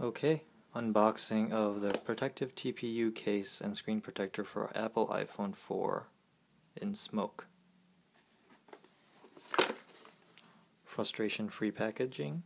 Okay, unboxing of the protective TPU case and screen protector for Apple iPhone 4 in smoke. Frustration-free packaging.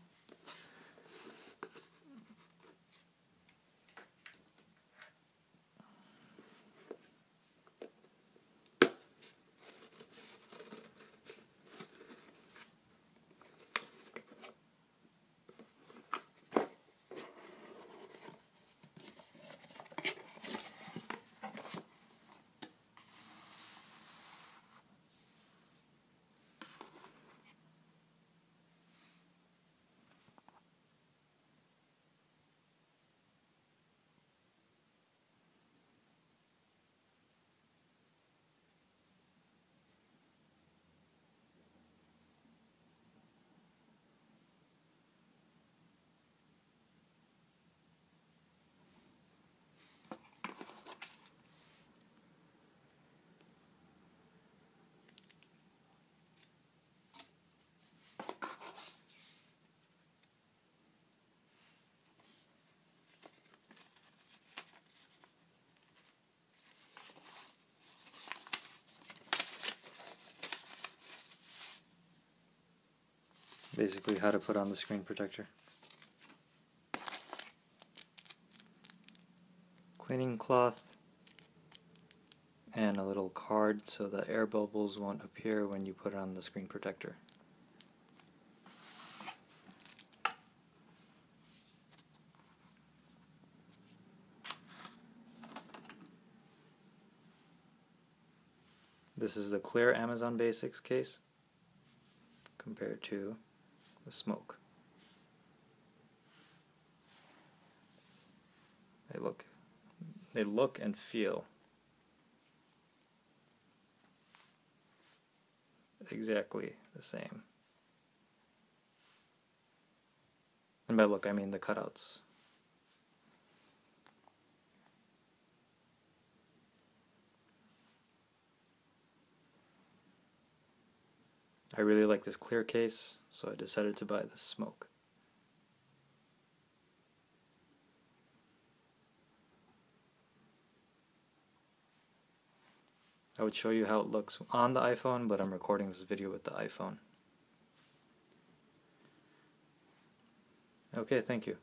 Basically how to put on the screen protector. Cleaning cloth and a little card so that air bubbles won't appear when you put on the screen protector. This is the clear Amazon Basics case compared to the smoke. They look and feel exactly the same. And by look I mean the cutouts. I really like this clear case, so I decided to buy this smoke. I would show you how it looks on the iPhone, but I'm recording this video with the iPhone. Okay, thank you.